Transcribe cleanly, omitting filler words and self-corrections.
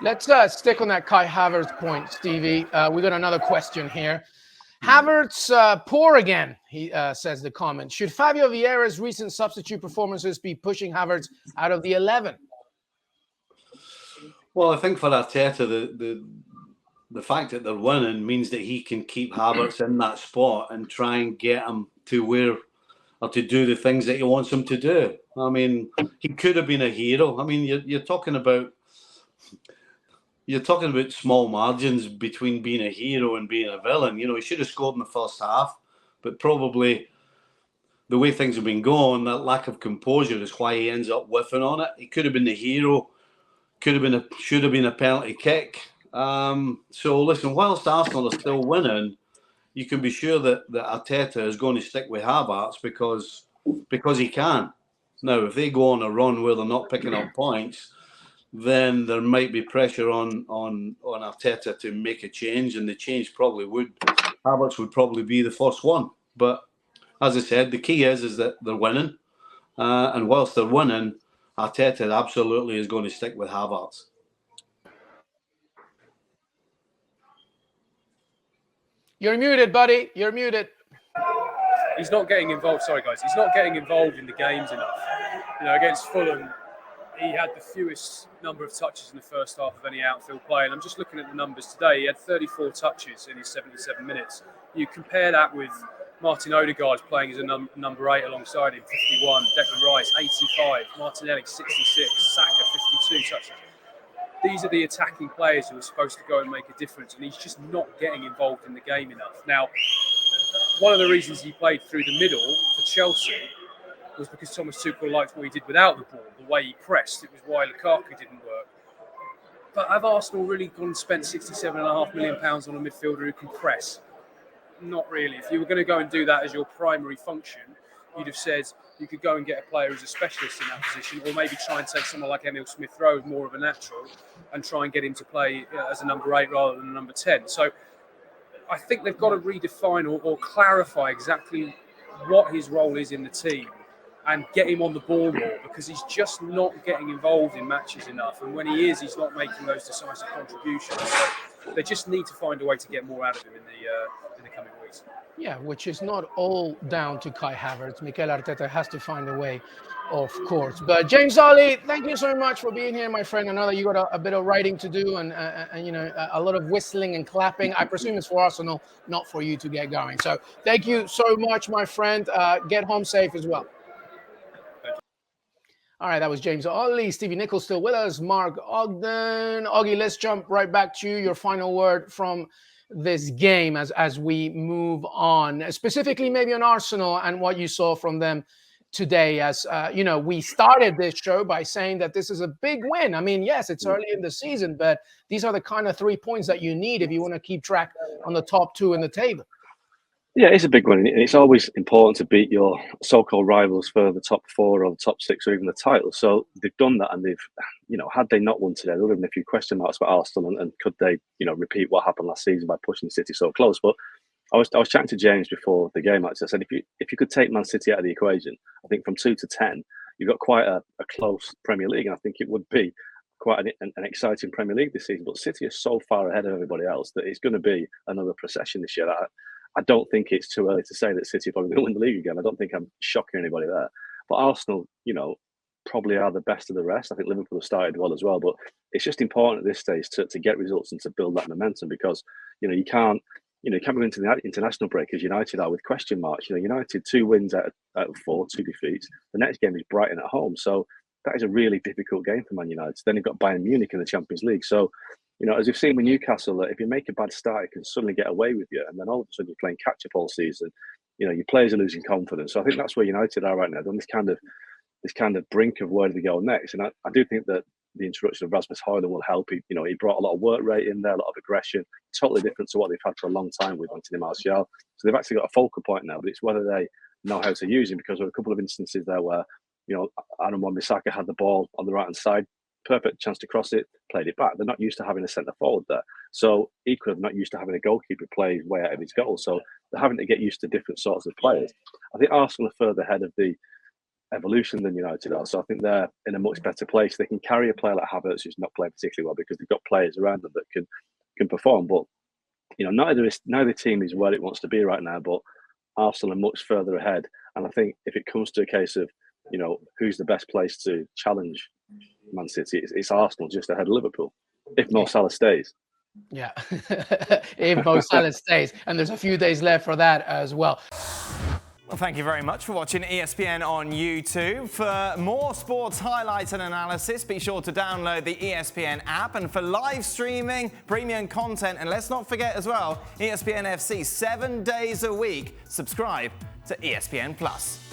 Let's stick on that Kai Havertz point, Stevie. We got another question here. Havertz, poor again, he says the comment. Should Fabio Vieira's recent substitute performances be pushing Havertz out of the 11? Well, I think for Arteta, the fact that they're winning means that he can keep Havertz in that spot and try and get him to where, or to do the things that he wants him to do. I mean, he could have been a hero. I mean, you're talking about small margins between being a hero and being a villain. You know, he should have scored in the first half, but probably the way things have been going, that lack of composure is why he ends up whiffing on it. He could have been the hero, should have been a penalty kick. So listen, whilst Arsenal are still winning, you can be sure that Arteta is going to stick with Havertz because he can. Now, if they go on a run where they're not picking up points, then there might be pressure on Arteta to make a change, and the change Havertz would probably be the first one. But as I said, the key is that they're winning, and whilst they're winning, Arteta absolutely is going to stick with Havertz. You're muted, buddy. You're muted. He's not getting involved. Sorry, guys. He's not getting involved in the games enough. You know, against Fulham, he had the fewest number of touches in the first half of any outfield play. And I'm just looking at the numbers today. He had 34 touches in his 77 minutes. You compare that with Martin Odegaard playing as a number 8 alongside him, 51. Declan Rice, 85. Martinelli, 66. Saka, 52 touches. These are the attacking players who are supposed to go and make a difference, and he's just not getting involved in the game enough. Now, one of the reasons he played through the middle for Chelsea was because Thomas Tuchel liked what he did without the ball, the way he pressed. It was why Lukaku didn't work. But have Arsenal really gone and spent £67.5 million on a midfielder who can press? Not really. If you were going to go and do that as your primary function, you'd have said you could go and get a player who's a specialist in that position, or maybe try and take someone like Emil Smith-Rowe, more of a natural, and try and get him to play as a number 8 rather than a number 10. So I think they've got to redefine or clarify exactly what his role is in the team and get him on the ball more, because he's just not getting involved in matches enough. And when he is, he's not making those decisive contributions. So they just need to find a way to get more out of him in the coming weeks. Yeah, which is not all down to Kai Havertz. Mikel Arteta has to find a way, of course. But James Olley, thank you so much for being here, my friend. I know that you got a bit of writing to do and you know, a lot of whistling and clapping. I presume it's for Arsenal, not for you to get going. So thank you so much, my friend. Get home safe as well. All right, that was James Olley. Stevie Nicol still with us. Mark Ogden. Oggy, let's jump right back to you. Your final word from this game as we move on, specifically maybe on Arsenal and what you saw from them today. As you know, we started this show by saying that this is a big win. I mean, yes, it's early in the season, but these are the kind of 3 points that you need if you want to keep track on the top 2 in the table. Yeah, it's a big one. And it's always important to beat your so-called rivals for the top 4 or the top 6 or even the title. So they've done that, and they've, you know, had they not won today, there would have been a few question marks about Arsenal and could they, you know, repeat what happened last season by pushing City so close. But I was chatting to James before the game. Actually, I said if you could take Man City out of the equation, I think from 2 to 10, you've got quite a close Premier League, and I think it would be quite an exciting Premier League this season. But City is so far ahead of everybody else that it's going to be another procession this year. I don't think it's too early to say that City are probably going to win the league again. I don't think I'm shocking anybody there. But Arsenal, you know, probably are the best of the rest. I think Liverpool have started well as well. But it's just important at this stage to get results and to build that momentum, because, you know, you can't go into the international break as United are with question marks. You know, United 2 wins out of 4, 2 defeats. The next game is Brighton at home. So that is a really difficult game for Man United. Then you've got Bayern Munich in the Champions League. So, you know, as we've seen with Newcastle, that if you make a bad start, it can suddenly get away with you. And then all of a sudden you're playing catch-up all season. You know, your players are losing confidence. So I think that's where United are right now. They're on this kind of brink of where do they go next. And I do think that the introduction of Rasmus Højlund will help. He brought a lot of work rate in there, a lot of aggression, totally different to what they've had for a long time with Anthony Martial. So they've actually got a focal point now, but it's whether they know how to use him, because there were a couple of instances there where, you know, Aaron Wan-Bissaka had the ball on the right-hand side, perfect chance to cross it, played it back. They're not used to having a centre forward there. So equally, they're not used to having a goalkeeper play his way out of his goal. So they're having to get used to different sorts of players. I think Arsenal are further ahead of the evolution than United are. So I think they're in a much better place. They can carry a player like Havertz, who's not playing particularly well, because they've got players around them that can perform. But neither team is where it wants to be right now. But Arsenal are much further ahead. And I think if it comes to a case of, who's the best place to challenge Man City, it's Arsenal just ahead of Liverpool, if Mo Salah stays. Yeah, if Mo Salah stays. And there's a few days left for that as well. Well, thank you very much for watching ESPN on YouTube. For more sports highlights and analysis, be sure to download the ESPN app. And for live streaming, premium content, and let's not forget as well, ESPN FC 7 days a week. Subscribe to ESPN Plus.